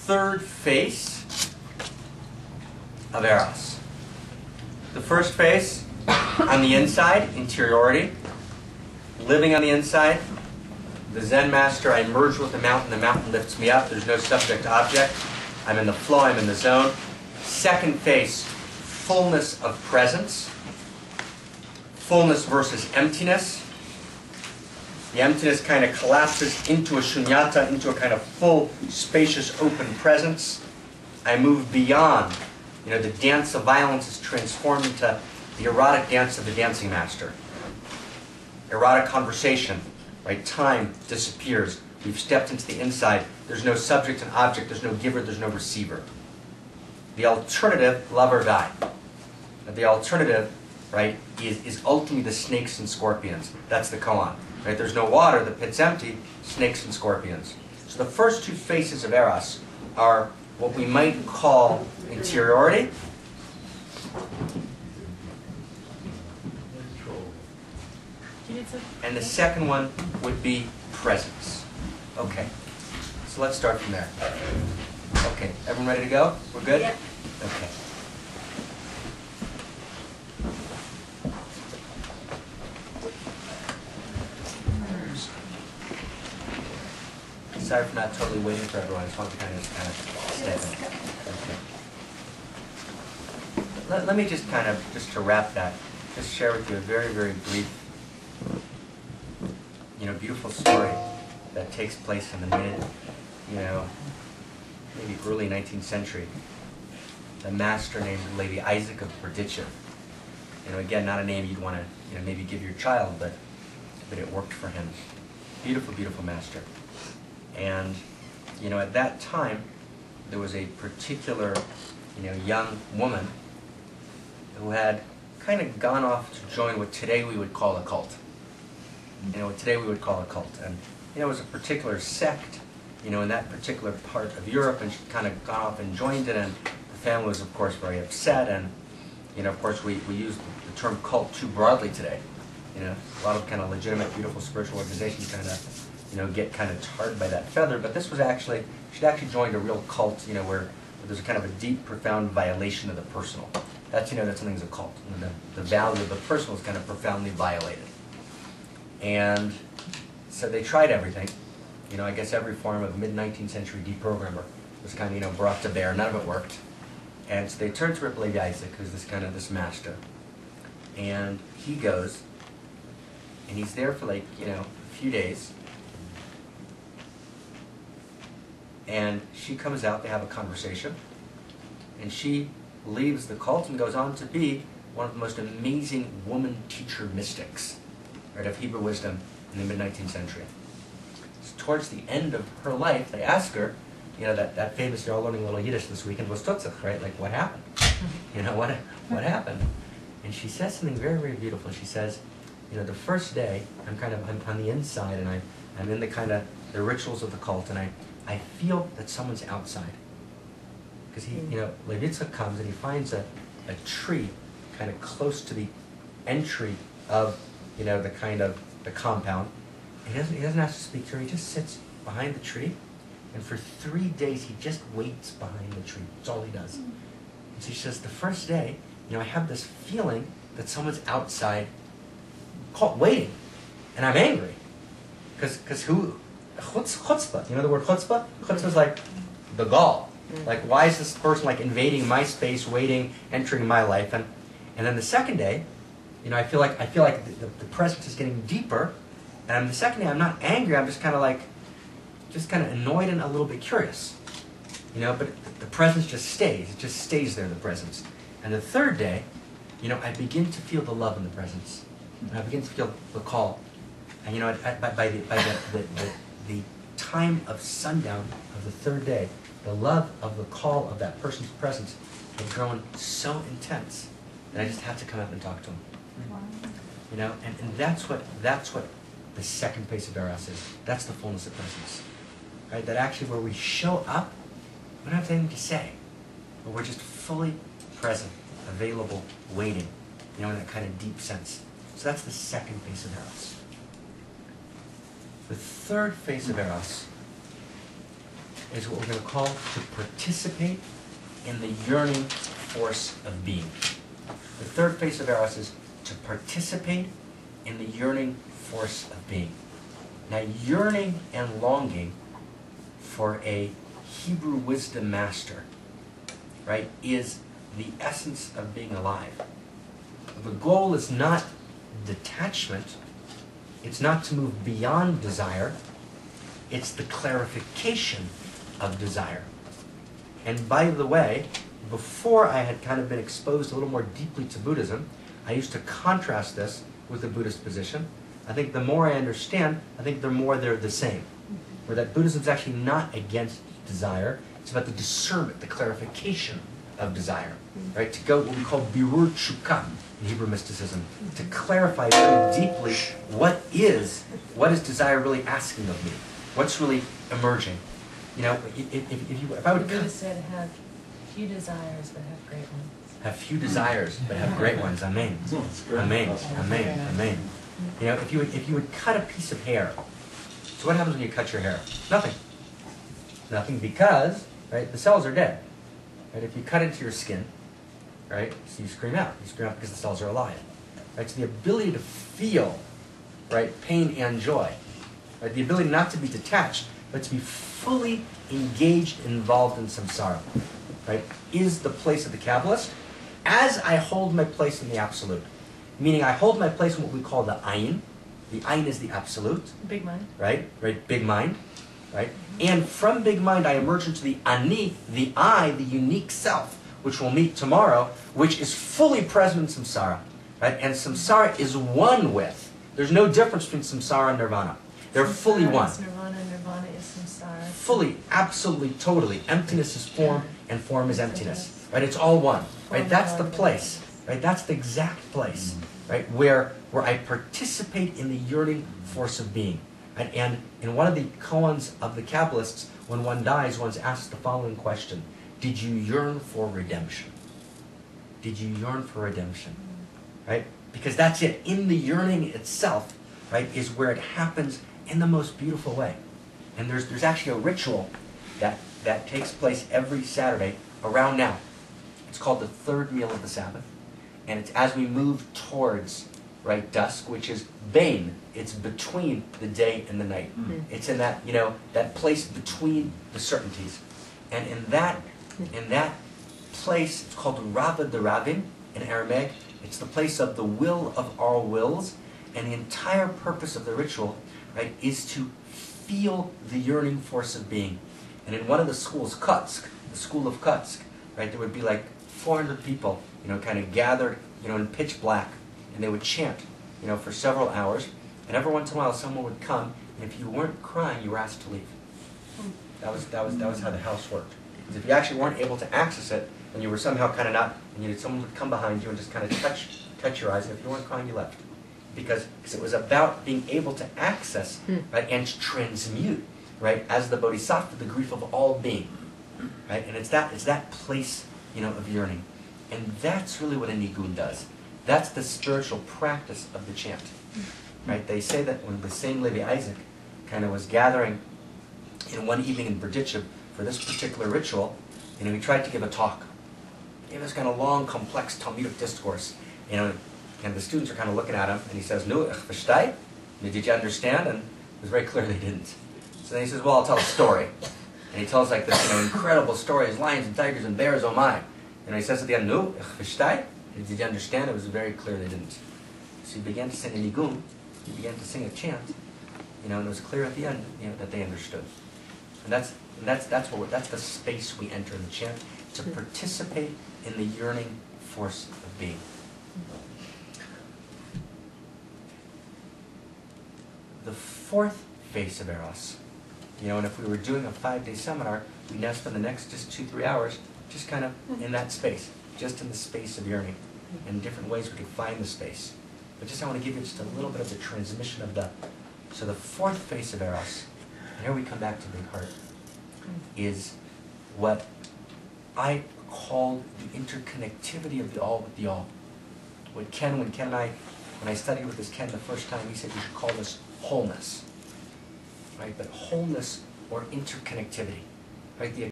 third face of Eros. The first face, on the inside, interiority. Living on the inside, the Zen master, I merge with the mountain lifts me up. There's no subject to object. I'm in the flow, I'm in the zone. Second face, fullness of presence. Fullness versus emptiness. The emptiness kind of collapses into a shunyata, into a kind of full, spacious, open presence. I move beyond. You know, the dance of violence is transformed into the erotic dance of the dancing master. Erotic conversation, right? Time disappears. We've stepped into the inside. There's no subject and object. There's no giver. There's no receiver. The alternative, love or die. The alternative, right, is ultimately the snakes and scorpions. That's the koan. Right? There's no water. The pit's empty. Snakes and scorpions. So the first two faces of Eros are what we might call interiority. And the second one would be presence. Okay, so let's start from there. Okay, everyone ready to go? We're good? Yeah. Okay. Sorry for not totally waiting for everyone. I just want to kind of step in. Okay. Let me just just to wrap that, just share with you a very, very brief, beautiful story that takes place in the maybe early 19th century. A master named Lady Isaac of Berdichev. Again, not a name you'd want to, maybe give your child, but it worked for him. Beautiful, beautiful master. And, at that time, there was a particular, young woman who had kind of gone off to join what today we would call a cult. What today we would call a cult. And, it was a particular sect, in that particular part of Europe, and she'd kind of gone off and joined it, and the family was, of course, very upset, and, of course, we use the term cult too broadly today. A lot of kind of legitimate, beautiful spiritual organizations kind of, get kind of tarred by that feather, but this was actually, she'd actually joined a real cult, where there's a kind of a deep, profound violation of the personal. That's, that something's a cult. The value of the personal is kind of profoundly violated. And so they tried everything. I guess every form of mid-19th century deprogrammer was kind of, brought to bear. None of it worked. And so they turned to Lady Isaac, who's this master. And he goes, and he's there for a few days. And she comes out, they have a conversation. And she leaves the cult and goes on to be one of the most amazing woman teacher mystics, right, of Hebrew wisdom in the mid-19th century. So towards the end of her life, they ask her, that famous, you're all learning a little Yiddish this weekend, was tutzach, right? Like, what happened? What happened? And she says something very, very beautiful. She says, the first day, I'm on the inside, and I'm in the rituals of the cult, and I feel that someone's outside. Because Levitza comes and he finds a tree kind of close to the entry of, the compound. He doesn't have to speak to her, he just sits behind the tree, and for 3 days he just waits behind the tree. That's all he does. And so she says, the first day, I have this feeling that someone's outside waiting, and I'm angry. Because who? Chutzpah. The word chutzpah? Chutzpah is like the gall. Like, why is this person invading my space, waiting, entering my life? And then the second day, I feel like the presence is getting deeper. And the second day, I'm not angry. I'm just kind of annoyed and a little bit curious. But the presence just stays. It just stays there, the presence. And the third day, I begin to feel the love in the presence. And I begin to feel the call. And by the time of sundown of the third day, the love of the call of that person's presence had grown so intense that I just had to come up and talk to him. Wow. And that's what the second face of Eros is. That's the fullness of presence. Right? That actually where we show up, we don't have anything to say, but we're just fully present, available, waiting, in that kind of deep sense. So that's the second face of Eros. The third face of Eros is what we're going to call to participate in the yearning force of being. The third face of Eros is to participate in the yearning force of being. Now, yearning and longing for a Hebrew wisdom master, right, is the essence of being alive. The goal is not detachment. It's not to move beyond desire. It's the clarification of desire. And by the way, before I had kind of been exposed a little more deeply to Buddhism, I used to contrast this with the Buddhist position. I think the more I understand, I think the more they're the same. Where that Buddhism is actually not against desire. It's about the discernment, the clarification of desire. Right? To go what we call birur chukka in Hebrew mysticism. To clarify very deeply what is desire really asking of me? What's really emerging? You know, if I would... Buddha said have few desires but have great ones. Have few desires but have great ones. Amen. Amen. Amen. Amen. You know, if you would cut a piece of hair, so what happens when you cut your hair? Nothing. Nothing because, right, the cells are dead. Right? If you cut into your skin, right, so you scream out. You scream out because the cells are alive. Right? So the ability to feel, right, pain and joy, right, the ability not to be detached, but to be fully engaged, involved in samsara, right, is the place of the Kabbalist as I hold my place in the Absolute. Meaning I hold my place in what we call the Ayin. The Ayin is the Absolute. Big mind. Right? Right? Big mind. Right? And from big mind I emerge into the Ani, the I, the unique self, which we'll meet tomorrow, which is fully present in samsara. Right? And samsara is one with. There's no difference between samsara and nirvana. They're fully one. Is nirvana, nirvana is samsara. Fully, absolutely, totally. Emptiness is form, and form is emptiness. Right? It's all one. Right? That's the place. Right? That's the exact place. Right? Where I participate in the yearning force of being. Right? And in one of the koans of the Kabbalists, when one dies, one's asked the following question: did you yearn for redemption? Did you yearn for redemption? Right? Because that's it. In the yearning itself, right, is where it happens in the most beautiful way. And there's actually a ritual that takes place every Saturday around now. It's called the third meal of the Sabbath. And it's as we move towards, right, dusk, which is Bain. It's between the day and the night. It's in that, you know, that place between the certainties. And in that place, it's called Rava de Ravim in Aramaic. It's the place of the will of all wills. And the entire purpose of the ritual, right, is to feel the yearning force of being. And in one of the schools, Kutsk, the school of Kutsk, right, there would be like 400 people, you know, kind of gathered, you know, in pitch black, and they would chant, you know, for several hours. And every once in a while, someone would come, and if you weren't crying, you were asked to leave. That was how the house worked. Because if you actually weren't able to access it, and you were somehow kind of not, and someone would come behind you and just kind of touch your eyes, and if you weren't crying, you left. Because it was about being able to access, right, and to transmute, right, as the bodhisattva, the grief of all being, right, and it's that place, you know, of yearning, and that's really what a nigun does. That's the spiritual practice of the chant, right? They say that when the same Levi Isaac kind of was gathering in one evening in Berdichev for this particular ritual, you know, he tried to give a talk. He gave this kind of long, complex Talmudic discourse, you know. And the students are kind of looking at him, and he says, "Nu, ich verstehe? Did you understand?" And it was very clear they didn't. So then he says, "Well, I'll tell a story." And he tells like this, you know, incredible stories, lions and tigers and bears, oh my. And he says at the end, "Nu, ich verstehe? Did you understand?" It was very clear they didn't. So he began to sing a nigun. He began to sing a chant, you know, and it was clear at the end, you know, that they understood. And that's the space we enter in the chant, to participate in the yearning force of being. The fourth face of Eros, you know, and if we were doing a 5-day seminar, we'd now spend the next just 2-3 hours just kind of in that space, just in the space of yearning, and different ways we could find the space. But just I want to give you just a little bit of the transmission of so the fourth face of Eros, and here we come back to Big Heart, is what I called the interconnectivity of the all with the all. When Ken and I, when I studied with this Ken the first time, he said you should call this wholeness, right? But wholeness or interconnectivity. right? The